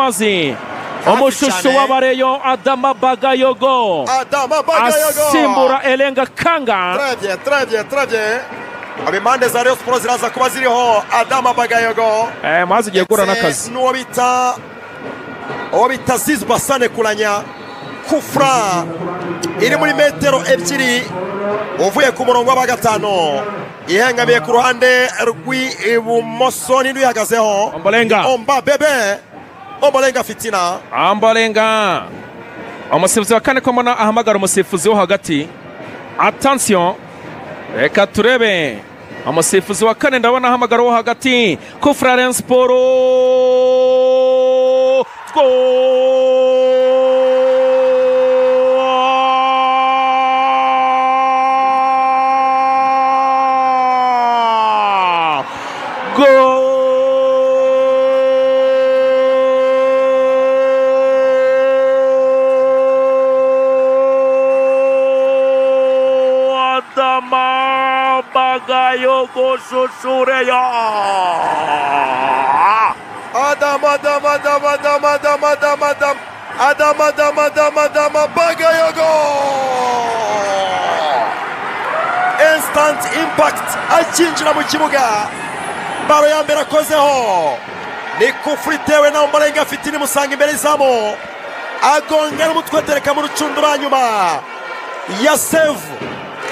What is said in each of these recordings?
Mazi umushusho w'abareyo Adama Bagayogo asimbura Elenga Kanga. Très bien. Abimande za Rayon Sports ziraza kuba ziriho Adama Bagayogo. Mazi giye gura nakazi. Nuwo bita Zizba Sane Kulanya. Kufra iri muri metero ebyiri uvuye ku murongo wa gatano. Ihengamiye ku ruhande rw'ibumoso n'indu ihagazeho. Omba bebe. Ombolenga fitina. Ombolenga. Umusifuzi wa kane ko mbona ahamagara umusifuzi wo hagati. Attention. Reka turebe. Umusifuzi wa kane ndabona ahamagara wo hagati. Kufra Rayon Sports. Goal. Adama Bagayogo Susureya. Adama Bagayogo. Instant impact akinjira mu kibuga. Baro ya mbere akozeho ni kufuri itewe na Ombolenga afite musanga imbere izamu agonga n'umutwe atereka mu rucundura nyuma ya save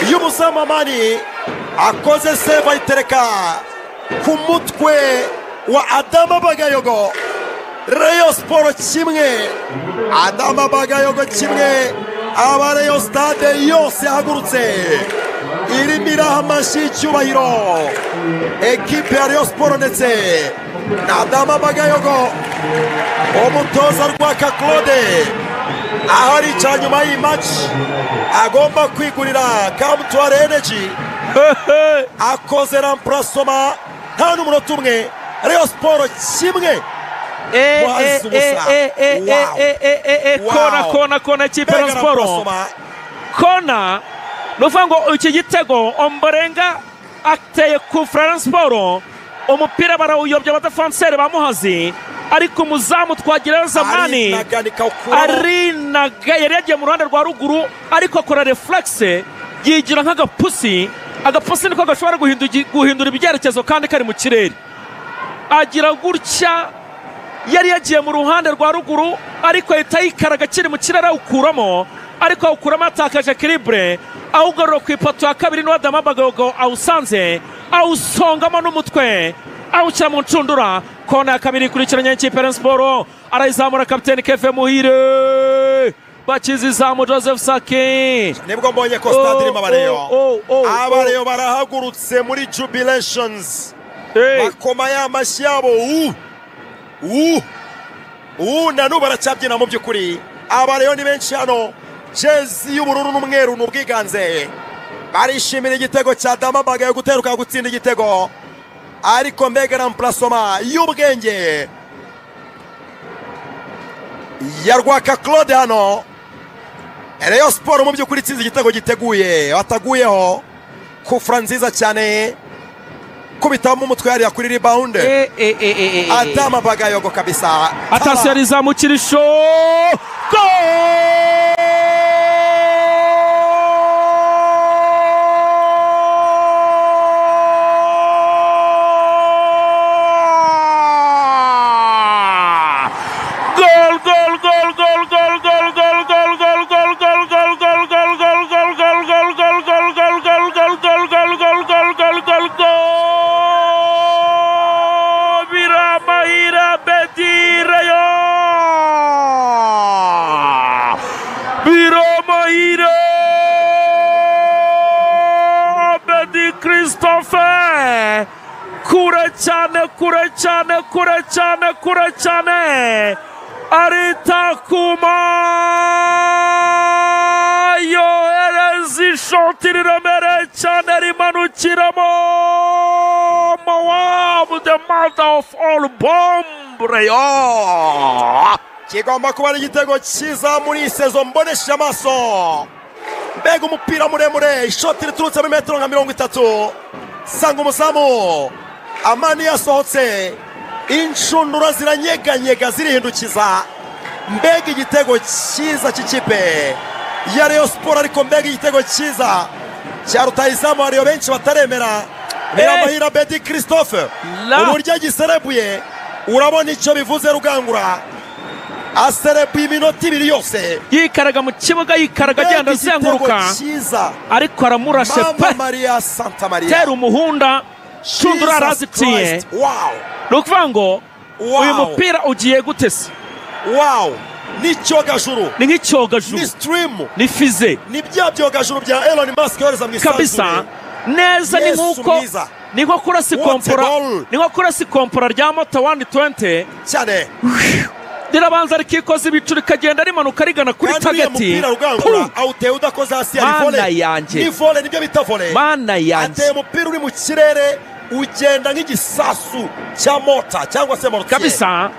y'umuzamu Amani akoze save ayitereka ku mutwe wa Adama Bagayogo. Rayon Sports kimwe Adama Bagayogo kimwe. Aba Rayon Stade yose yahagurutse irimo iraha amashyi y'icyubahiro ekipe ya Rayon Sports ndetse na Adama Bagayogo. Umutoza Rwaka Claude aho aricara nyuma y'iyi match agomba kwigurira Kamutware Energy akoze remplacement nta n'umunota umwe. Rayon Sports kimwe. Kona ikipe ya Rayon Sports. Kona nuvuga ngo iki gitego Ombolenga ateye ku Rayon Sports, umupira barawuyobya abadefenseri bamuhazi ariko umuzamu Twagira Zamani arinaga yari yagiye mu ruhande rwa ruguru ariko akora reflexe yigira nk'agapusi. Agapusi niko gashobora guhindura ibyerekezo kandi kari mu kirere. Agira gutya yari yagiye mu ruhande rwa ruguru ariko ahita yikaraga kiri mu kirere awukuramo, ariko awukuramo atakaje equilibre awugarura ku ipoto ya kabiri n'uwa Adama Bagayogo awusanze awusongamo n'umutwe awushyira mu ncundura. Kona ya kabiri ikurikiranye n'ikipe ya Rayon Sports arayizamura kapiteni Keve Muhire bakiza izamu Joseph Sake. Nibwo mbonye ko stade irimo abareyo barahagurutse muri jubilations bakoma y'amashyi yabo na n'ubu baracabyina mu by'ukuri. Abareyo ni benshi hano, jezi y'ubururu n'umweru n'ubwiganze barishimira igitego cya Adama Bagayogo guteruka gutsinda igitego ariko mbega remplacement y'ubwenge ya Rwaka Claude hano. Rayon Sports mu by'ukuri itsinze igitego giteguye bataguyeho kufra nziza cyane kubitamo umutwe yari kuri rebound. Adama Bagayogo kabisa. Atasi yarizamukirisho Christopher kure cyane arita kuma yohereza ishoti riremereye cyane rimanukiramo Moab the mother of all bomb. Rayon kigomba kuba ari igitego cyiza muri sezo mbonesha amaso. Mbega umupira muremure, ishoti riturutse muri metero nka 30. Sanga umuzamu Amani yasohotse inshundura ziranyeganyega zirihindukiza. Mbega igitego cyiza cy'ikipe ya Rayon Sport, ariko mbega igitego cyiza cya rutahizamu hariyo benshi bataremera. Biramahira Bedi Christophe uburyo agiserebuye urabona icyo bivuze Rugangura. Aserebuye iminota 2 yose yikaraga mu kibuga, yikaraga agenda azenguruka, ariko aramurashe pe. Maria Santa Maria tera umuhunda, shundura arazitiye. Ni ukuvuga ngo uyu mupira ugiye gutese. Ni cyogajuru, ni nk'icyogajuru, ni stream, ni fize, ni bya byogajuru bya Elon Musk yohereza mu isanzure kabisa. Neza ni nk'uko ni nko kurasa ikompora, ni nko kurasa ikompora rya moto 120 cyane. Rirabanza rikikoza ibicu rikagenda rimanuka rigana kuri tageti. Awuteye udakoze hasi ya volley. Ni volley, nibyo bita volley. Mana yanjye, ateye umupira uri mu kirere ugenda nk'igisasu cya mota cyangwa se mortier kabisa.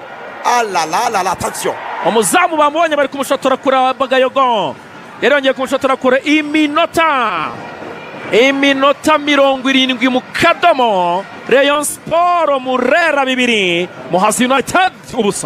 Alala, attention. Umuzamu bamubonye bari kumushotora kure. Bagayogo yari yongeye kumushotora kure. Iminota 70 mu kadomo. Rayon Sport Murera 2, Muhazi United ubusa.